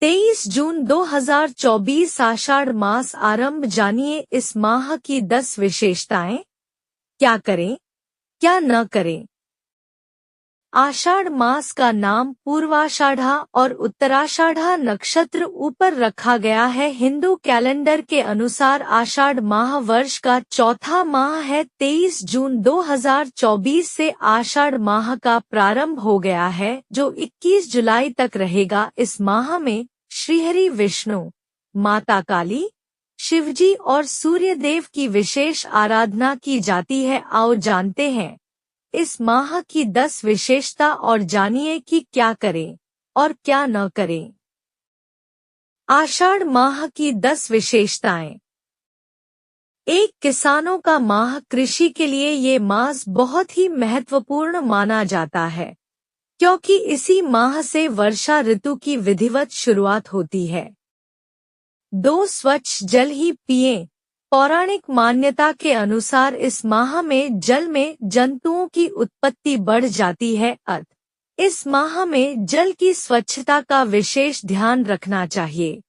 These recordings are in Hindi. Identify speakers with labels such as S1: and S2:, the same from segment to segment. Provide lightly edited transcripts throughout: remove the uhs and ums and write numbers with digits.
S1: 23 जून 2024 आषाढ़ मास आरंभ। जानिए इस माह की 10 विशेषताएं। क्या करें, क्या न करें। आषाढ़ मास का नाम पूर्वाषाढ़ा और उत्तराषाढ़ा नक्षत्र ऊपर रखा गया है। हिंदू कैलेंडर के अनुसार आषाढ़ माह वर्ष का चौथा माह है। 23 जून 2024 से आषाढ़ माह का प्रारंभ हो गया है, जो 21 जुलाई तक रहेगा। इस माह में श्रीहरि विष्णु, माता काली, शिवजी और सूर्य देव की विशेष आराधना की जाती है। आओ जानते हैं इस माह की 10 विशेषता और जानिए कि क्या करें और क्या न करें। आषाढ़ माह की 10 विशेषताएं। एक, किसानों का माह। कृषि के लिए ये मास बहुत ही महत्वपूर्ण माना जाता है, क्योंकि इसी माह से वर्षा ऋतु की विधिवत शुरुआत होती है। 2, स्वच्छ जल ही पिएं। पौराणिक मान्यता के अनुसार इस माह में जल में जंतुओं की उत्पत्ति बढ़ जाती है, अतः इस माह में जल की स्वच्छता का विशेष ध्यान रखना चाहिए।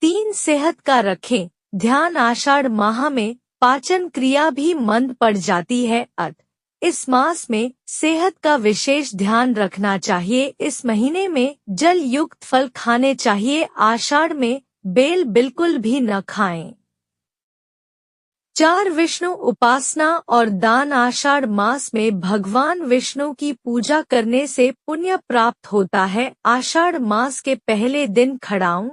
S1: 3, सेहत का रखें ध्यान। आषाढ़ माह में पाचन क्रिया भी मंद पड़ जाती है, अतः इस मास में सेहत का विशेष ध्यान रखना चाहिए। इस महीने में जल युक्त फल खाने चाहिए। आषाढ़ में बेल बिल्कुल भी न खाएं। 4, विष्णु उपासना और दान। आषाढ़ मास में भगवान विष्णु की पूजा करने से पुण्य प्राप्त होता है। आषाढ़ मास के पहले दिन खड़ाऊं,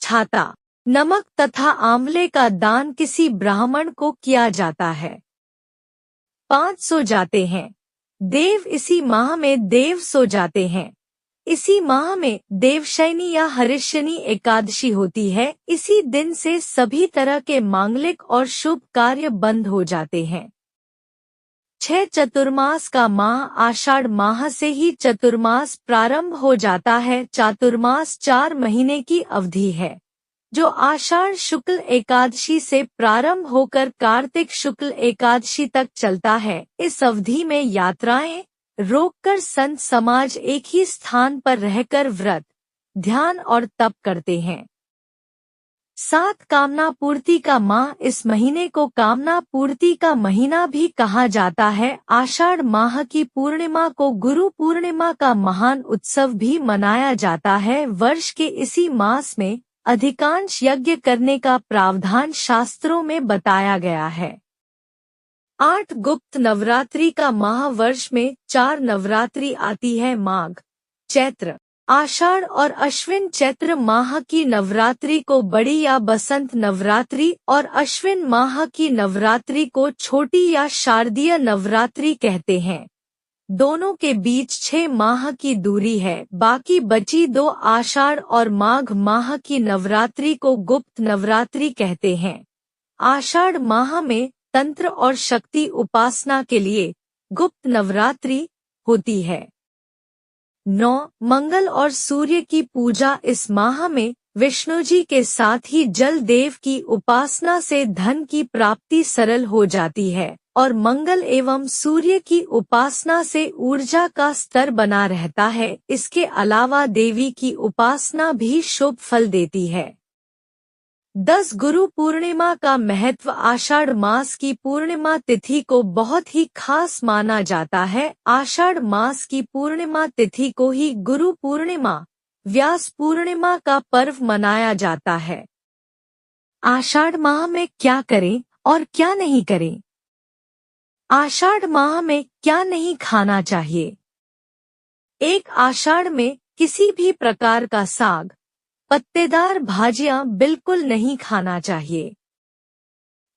S1: छाता, नमक तथा आंवले का दान किसी ब्राह्मण को किया जाता है। 5, सो जाते हैं देव। इसी माह में देव सो जाते हैं। इसी माह में देवशयनी या हरिशयनी एकादशी होती है। इसी दिन से सभी तरह के मांगलिक और शुभ कार्य बंद हो जाते हैं। 6, चतुर्मास का माह। आषाढ़ माह से ही चतुर्मास प्रारंभ हो जाता है। चातुर्मास 4 महीने की अवधि है, जो आषाढ़ शुक्ल एकादशी से प्रारंभ होकर कार्तिक शुक्ल एकादशी तक चलता है। इस अवधि में यात्राएं रोककर संत समाज एक ही स्थान पर रहकर व्रत, ध्यान और तप करते हैं। 7, कामना पूर्ति का माह। इस महीने को कामना पूर्ति का महीना भी कहा जाता है। आषाढ़ माह की पूर्णिमा को गुरु पूर्णिमा का महान उत्सव भी मनाया जाता है। वर्ष के इसी मास में अधिकांश यज्ञ करने का प्रावधान शास्त्रों में बताया गया है। 8, गुप्त नवरात्रि का माह। वर्ष में 4 नवरात्रि आती है, माघ, चैत्र, आषाढ़ और अश्विन। चैत्र माह की नवरात्रि को बड़ी या बसंत नवरात्रि और अश्विन माह की नवरात्रि को छोटी या शारदीय नवरात्रि कहते हैं। दोनों के बीच 6 माह की दूरी है। बाकी बची 2 आषाढ़ और माघ माह की नवरात्रि को गुप्त नवरात्रि कहते हैं। आषाढ़ माह में तंत्र और शक्ति उपासना के लिए गुप्त नवरात्रि होती है। 9, मंगल और सूर्य की पूजा। इस माह में विष्णु जी के साथ ही जल देव की उपासना से धन की प्राप्ति सरल हो जाती है, और मंगल एवं सूर्य की उपासना से ऊर्जा का स्तर बना रहता है। इसके अलावा देवी की उपासना भी शुभ फल देती है। 10, गुरु पूर्णिमा का महत्व। आषाढ़ मास की पूर्णिमा तिथि को बहुत ही खास माना जाता है। आषाढ़ मास की पूर्णिमा तिथि को ही गुरु पूर्णिमा, व्यास पूर्णिमा का पर्व मनाया जाता है। आषाढ़ माह में क्या करें और क्या नहीं करें। आषाढ़ माह में क्या नहीं खाना चाहिए। 1, आषाढ़ में किसी भी प्रकार का साग, पत्तेदार भाजियां बिल्कुल नहीं खाना चाहिए।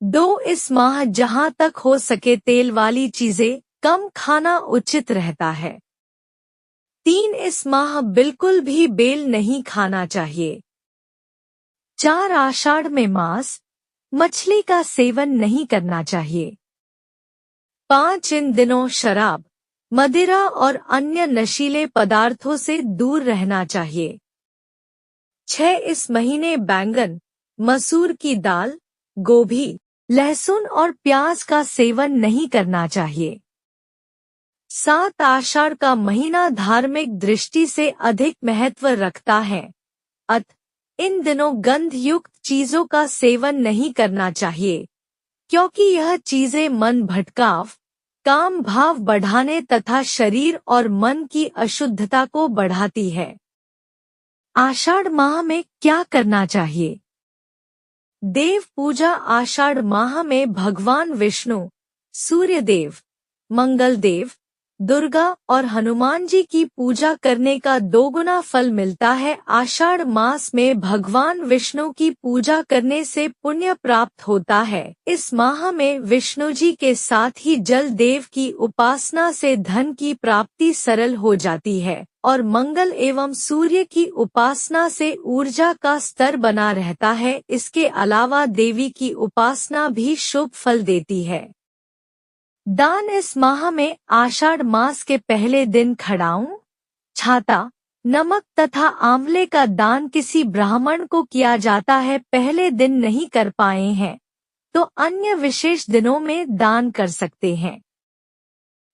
S1: 2, इस माह जहां तक हो सके तेल वाली चीजें कम खाना उचित रहता है। 3, इस माह बिल्कुल भी बेल नहीं खाना चाहिए। 4, आषाढ़ में मांस, मछली का सेवन नहीं करना चाहिए। 5, इन दिनों शराब, मदिरा और अन्य नशीले पदार्थों से दूर रहना चाहिए। 6, इस महीने बैंगन, मसूर की दाल, गोभी, लहसुन और प्याज का सेवन नहीं करना चाहिए। 7, आषाढ़ का महीना धार्मिक दृष्टि से अधिक महत्व रखता है। इन दिनों गंध युक्त चीजों का सेवन नहीं करना चाहिए, क्योंकि यह चीजें मन भटकाव, काम भाव बढ़ाने तथा शरीर और मन की अशुद्धता को बढ़ाती है। आषाढ़ माह में क्या करना चाहिए? देव पूजा। आषाढ़ माह में भगवान विष्णु, सूर्यदेव, मंगलदेव, दुर्गा और हनुमान जी की पूजा करने का दोगुना फल मिलता है। आषाढ़ मास में भगवान विष्णु की पूजा करने से पुण्य प्राप्त होता है। इस माह में विष्णु जी के साथ ही जल देव की उपासना से धन की प्राप्ति सरल हो जाती है और मंगल एवं सूर्य की उपासना से ऊर्जा का स्तर बना रहता है। इसके अलावा देवी की उपासना भी शुभ फल देती है। दान। इस माह में आषाढ़ मास के पहले दिन खड़ाऊं, छाता, नमक तथा आंवले का दान किसी ब्राह्मण को किया जाता है। पहले दिन नहीं कर पाए हैं तो अन्य विशेष दिनों में दान कर सकते हैं।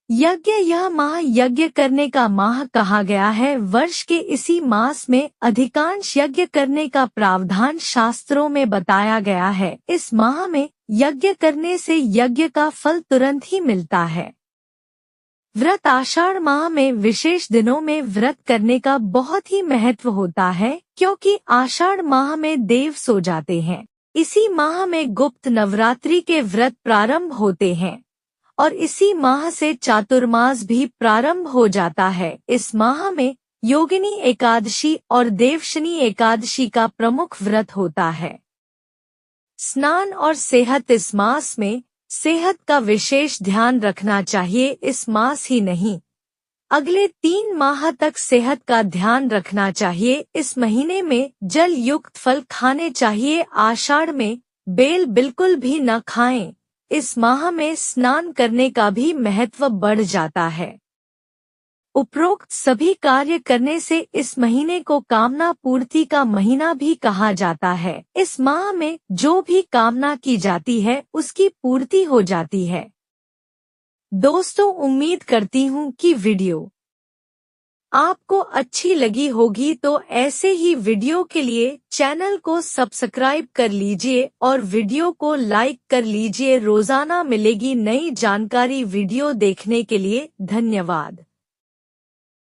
S1: यज्ञ। यह माह यज्ञ करने का माह कहा गया है। वर्ष के इसी मास में अधिकांश यज्ञ करने का प्रावधान शास्त्रों में बताया गया है। इस माह में यज्ञ करने से यज्ञ का फल तुरंत ही मिलता है। व्रत। आषाढ़ माह में विशेष दिनों में व्रत करने का बहुत ही महत्व होता है, क्योंकि आषाढ़ माह में देव सो जाते हैं। इसी माह में गुप्त नवरात्रि के व्रत प्रारंभ होते हैं और इसी माह से चातुर्मास भी प्रारंभ हो जाता है। इस माह में योगिनी एकादशी और देवशनी एकादशी का प्रमुख व्रत होता है। स्नान और सेहत। इस मास में सेहत का विशेष ध्यान रखना चाहिए। इस मास ही नहीं, अगले 3 माह तक सेहत का ध्यान रखना चाहिए। इस महीने में जल युक्त फल खाने चाहिए। आषाढ़ में बेल बिल्कुल भी न खाएं। इस माह में स्नान करने का भी महत्व बढ़ जाता है। उपरोक्त सभी कार्य करने से इस महीने को कामना पूर्ति का महीना भी कहा जाता है। इस माह में जो भी कामना की जाती है उसकी पूर्ति हो जाती है। दोस्तों, उम्मीद करती हूँ कि वीडियो आपको अच्छी लगी होगी, तो ऐसे ही वीडियो के लिए चैनल को सब्सक्राइब कर लीजिए और वीडियो को लाइक कर लीजिए। रोजाना मिलेगी नई जानकारी। वीडियो देखने के लिए धन्यवाद।